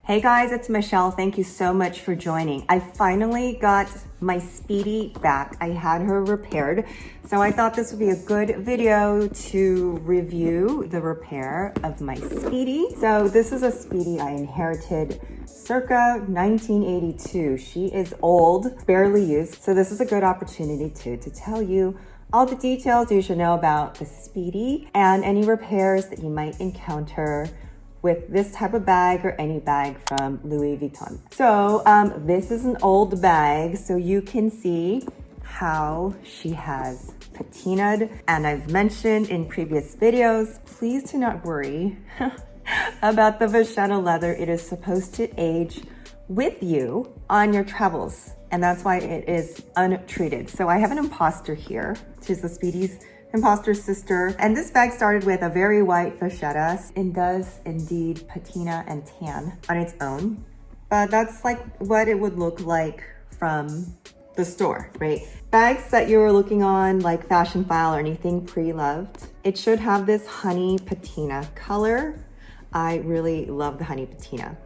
Hey guys, it's Michelle. Thank you so much for joining. I finally got my SPEEDY back. I had her repaired, so I thought this would be a good video to review the repair of my SPEEDY. So this is a SPEEDY I inherited circa 1982. She is old, barely used, so this is a good opportunity to tell you all the details you should know about the SPEEDY and any repairs that you might encounter with this type of bag or any bag from Louis Vuitton. So this is an old bag, so you can see how she has patinaed. And I've mentioned in previous videos, please do not worry about the vachetta leather. It is supposed to age with you on your travels, and that's why it is untreated. So I have an imposter here, which is the SPEEDY's imposter sister. And this bag started with a very white vachetta and does indeed patina and tan on its own. But that's like what it would look like from the store, right? Bags that you're looking on like Fashion File or anything pre-loved, it should have this honey patina color. I really love the honey patina.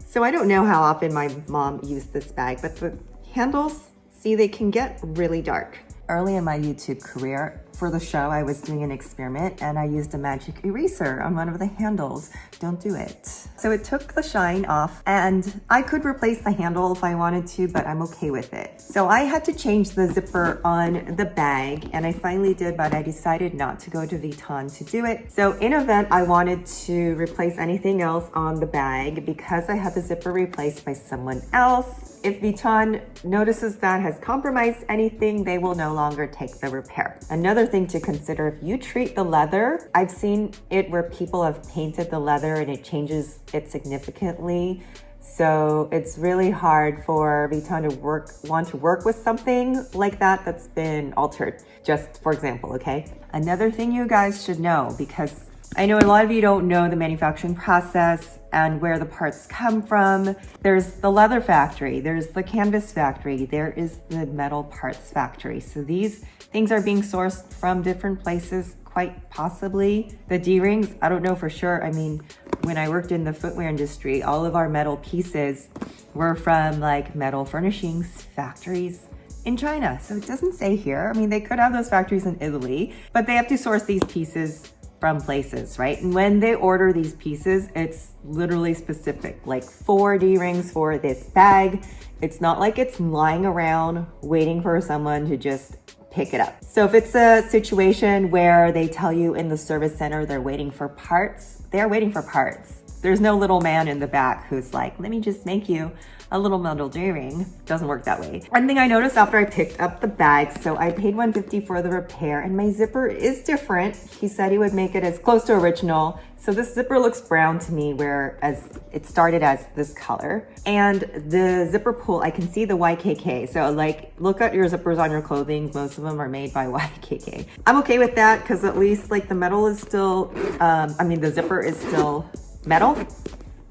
So I don't know how often my mom used this bag, but the handles, see, they can get really dark. Early in my YouTube career, for the show, I was doing an experiment and I used a magic eraser on one of the handles. Don't do it. So it took the shine off, and I could replace the handle if I wanted to, but I'm okay with it. So I had to change the zipper on the bag, and I finally did, but I decided not to go to Vuitton to do it. So in event I wanted to replace anything else on the bag, because I had the zipper replaced by someone else, if Vuitton notices that has compromised anything, they will no longer take the repair. Another thing to consider, if you treat the leather, I've seen it where people have painted the leather and it changes it significantly. So it's really hard for Vuitton to want to work with something like that that's been altered, just for example, okay? Another thing you guys should know, because I know a lot of you don't know the manufacturing process and where the parts come from. There's the leather factory, there's the canvas factory, there is the metal parts factory. So these things are being sourced from different places, quite possibly. The D-rings, I don't know for sure. I mean, when I worked in the footwear industry, all of our metal pieces were from like metal furnishings factories in China. So it doesn't say here. I mean, they could have those factories in Italy, but they have to source these pieces from places, right? And when they order these pieces, it's literally specific, like 4 D-rings for this bag. It's not like it's lying around waiting for someone to just pick it up. So if it's a situation where they tell you in the service center they're waiting for parts, they're waiting for parts. There's no little man in the back who's like, let me just make you a little metal D-ring. Doesn't work that way. One thing I noticed after I picked up the bag, so I paid $150 for the repair, and my zipper is different. He said he would make it as close to original. So this zipper looks brown to me, whereas it started as this color. And the zipper pull, I can see the YKK. So like, look at your zippers on your clothing. Most of them are made by YKK. I'm okay with that, because at least like the metal is still, the zipper is still metal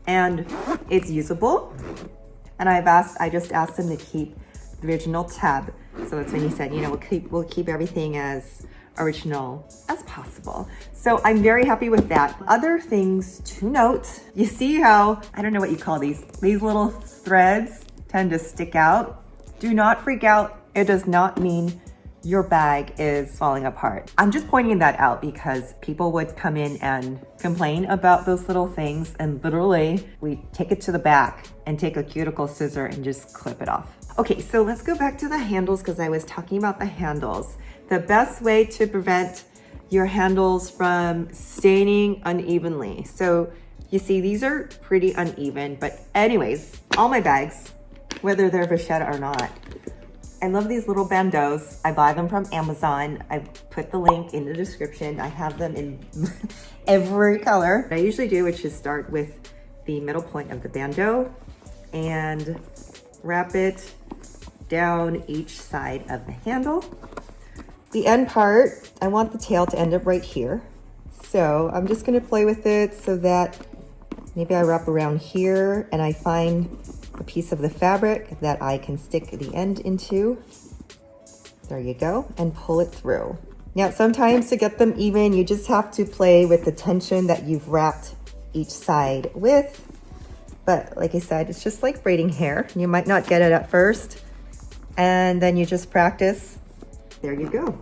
and it's usable. And I just asked him to keep the original tab. So that's when he said, you know, we'll keep everything as original as possible. So I'm very happy with that. Other things to note, you see how, I don't know what you call these little threads tend to stick out. Do not freak out. It does not mean your bag is falling apart. I'm just pointing that out because people would come in and complain about those little things, and literally we take it to the back and take a cuticle scissor and just clip it off. Okay, so let's go back to the handles, because I was talking about the handles. The best way to prevent your handles from staining unevenly. So you see, these are pretty uneven, but anyways, all my bags, whether they're vachetta or not, I love these little bandeaus. I buy them from Amazon. I put the link in the description. I have them in every color. What I usually do, which is start with the middle point of the bandeau and wrap it down each side of the handle. The end part, I want the tail to end up right here. So I'm just gonna play with it so that maybe I wrap around here and I find a piece of the fabric that I can stick the end into. There you go, and pull it through. Now, sometimes to get them even, you just have to play with the tension that you've wrapped each side with. But like I said, it's just like braiding hair. You might not get it at first, and then you just practice. There you go.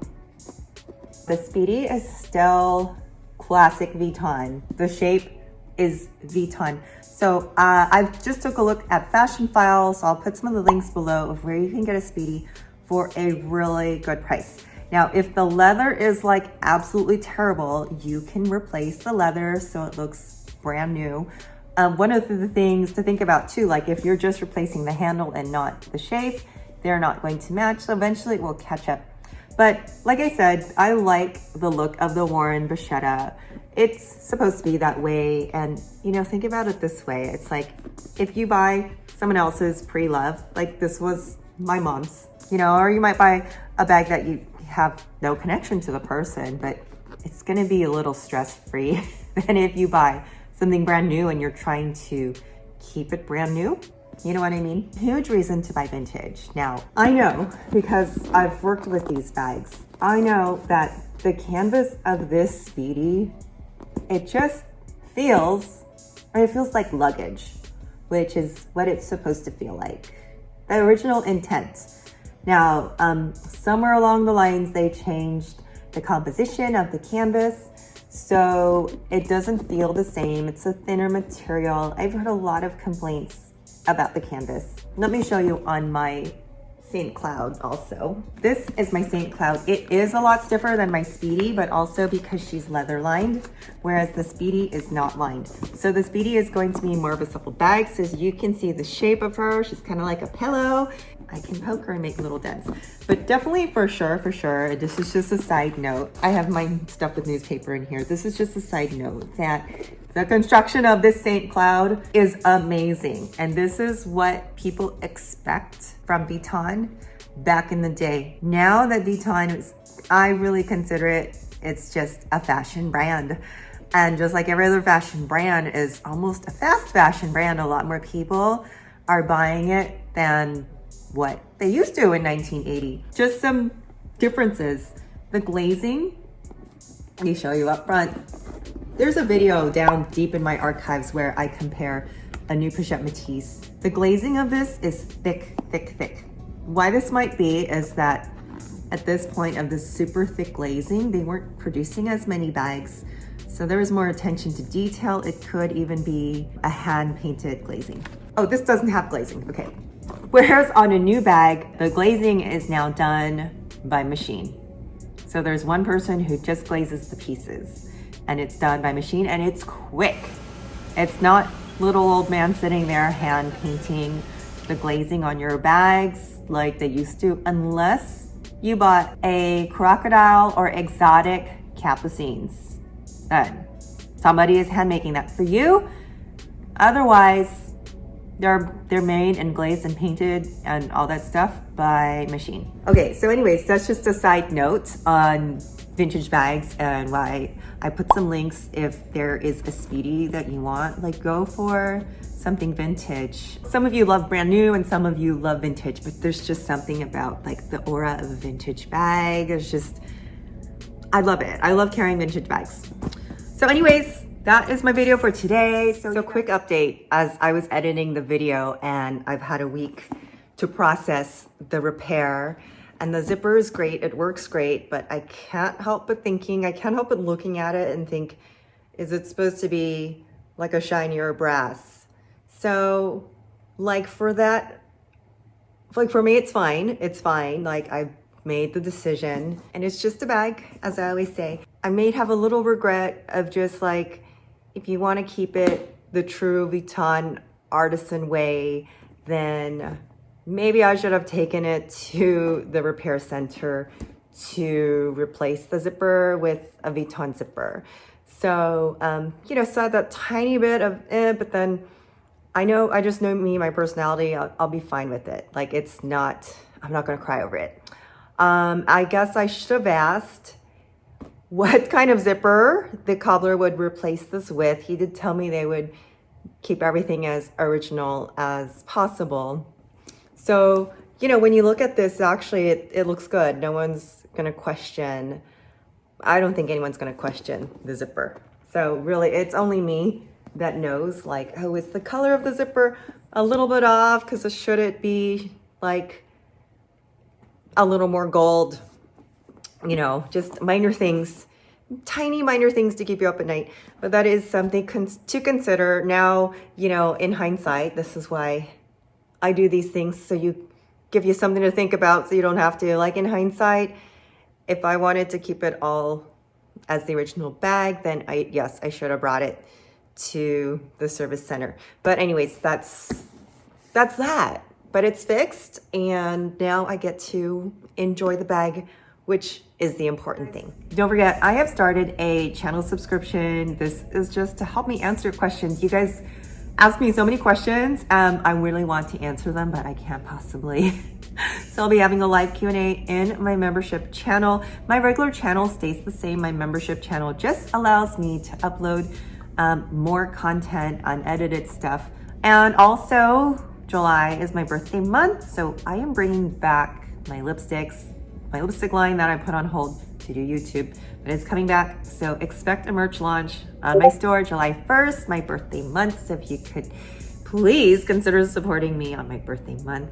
The SPEEDY is still classic VUITTON. The shape is VUITTON. So I just took a look at Fashion Files. So I'll put some of the links below of where you can get a SPEEDY for a really good price. Now, if the leather is like absolutely terrible, you can replace the leather so it looks brand new. One of the things to think about too, like if you're just replacing the handle and not the shape, they're not going to match. So eventually it will catch up. But like I said, I like the look of the Warren Bachetta. It's supposed to be that way. And you know, think about it this way. It's like if you buy someone else's pre-love, like this was my mom's, you know, or you might buy a bag that you have no connection to the person, but it's going to be a little stress-free than if you buy something brand new and you're trying to keep it brand new. You know what I mean? Huge reason to buy vintage. Now, I know because I've worked with these bags, I know that the canvas of this SPEEDY, it just feels, or it feels like luggage, which is what it's supposed to feel like. The original intent. Now, somewhere along the lines, they changed the composition of the canvas, so it doesn't feel the same. It's a thinner material. I've heard a lot of complaints about the canvas. Let me show you on my St. Cloud also. This is my St. Cloud. It is a lot stiffer than my SPEEDY, but also because she's leather lined, whereas the SPEEDY is not lined. So the SPEEDY is going to be more of a supple bag. So as you can see the shape of her, she's kind of like a pillow. I can poke her and make little dents. But definitely for sure, this is just a side note. I have my stuff with newspaper in here. This is just a side note that the construction of this St. Cloud is amazing. And this is what people expect from VUITTON back in the day. Now that VUITTON is, I really consider it's just a fashion brand. And just like every other fashion brand is almost a fast fashion brand, a lot more people are buying it than what they used to in 1980. Just some differences. The glazing, let me show you up front. There's a video down deep in my archives where I compare a new Pochette Matisse. The glazing of this is thick, thick, thick. Why this might be is that at this point of this super thick glazing, they weren't producing as many bags. So there was more attention to detail. It could even be a hand-painted glazing. Oh, this doesn't have glazing, okay. Whereas on a new bag, the glazing is now done by machine. So there's one person who just glazes the pieces and it's done by machine and it's quick. It's not little old man sitting there hand painting the glazing on your bags like they used to, unless you bought a crocodile or exotic capucines. Then somebody is hand making that for you. Otherwise, they're made and glazed and painted and all that stuff by machine. Okay, so anyways, that's just a side note on vintage bags and why I put some links if there is a SPEEDY that you want, like go for something vintage. Some of you love brand new and some of you love vintage, but there's just something about like the aura of a vintage bag. It's just, I love it. I love carrying vintage bags. So anyways, that is my video for today. So quick update as I was editing the video and I've had a week to process the repair and the zipper is great. It works great, but I can't help but thinking, I can't help but looking at it and think, is it supposed to be like a shinier brass? So like for that, like for me, it's fine. It's fine. Like I've made the decision and it's just a bag, as I always say. I may have a little regret of just like, if you want to keep it the true VUITTON artisan way, then maybe I should have taken it to the repair center to replace the zipper with a VUITTON zipper. So, you know, so that tiny bit of but then I just know me, my personality, I'll be fine with it. Like it's not, I'm not going to cry over it. I guess I should have asked what kind of zipper the cobbler would replace this with. He did tell me they would keep everything as original as possible. So, you know, when you look at this, actually, it looks good. No one's going to question. I don't think anyone's going to question the zipper. So really, it's only me that knows like, oh, is the color of the zipper a little bit off? Because should it be like a little more gold? You know, just minor things, tiny minor things to keep you up at night. But that is something to consider. Now, you know, in hindsight, this is why I do these things, so you give you something to think about, so you don't have to. Like in hindsight, if I wanted to keep it all as the original bag, then yes, I should have brought it to the service center. But anyways, that's that. But it's fixed, and now I get to enjoy the bag, which is the important thing. Don't forget, I have started a channel subscription. This is just to help me answer questions. You guys ask me so many questions. I really want to answer them, but I can't possibly. So I'll be having a live Q&A in my membership channel. My regular channel stays the same. My membership channel just allows me to upload more content, unedited stuff. And also, July is my birthday month, so I am bringing back my lipsticks, my lipstick line that I put on hold to do YouTube, but it's coming back. So expect a merch launch on my store July 1st, my birthday month. So if you could please consider supporting me on my birthday month,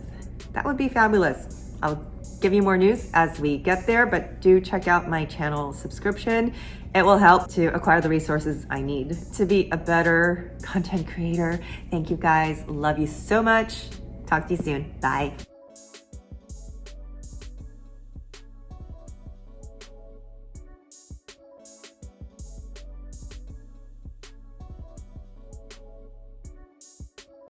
that would be fabulous. I'll give you more news as we get there, but do check out my channel subscription. It will help to acquire the resources I need to be a better content creator. Thank you guys. Love you so much. Talk to you soon. Bye.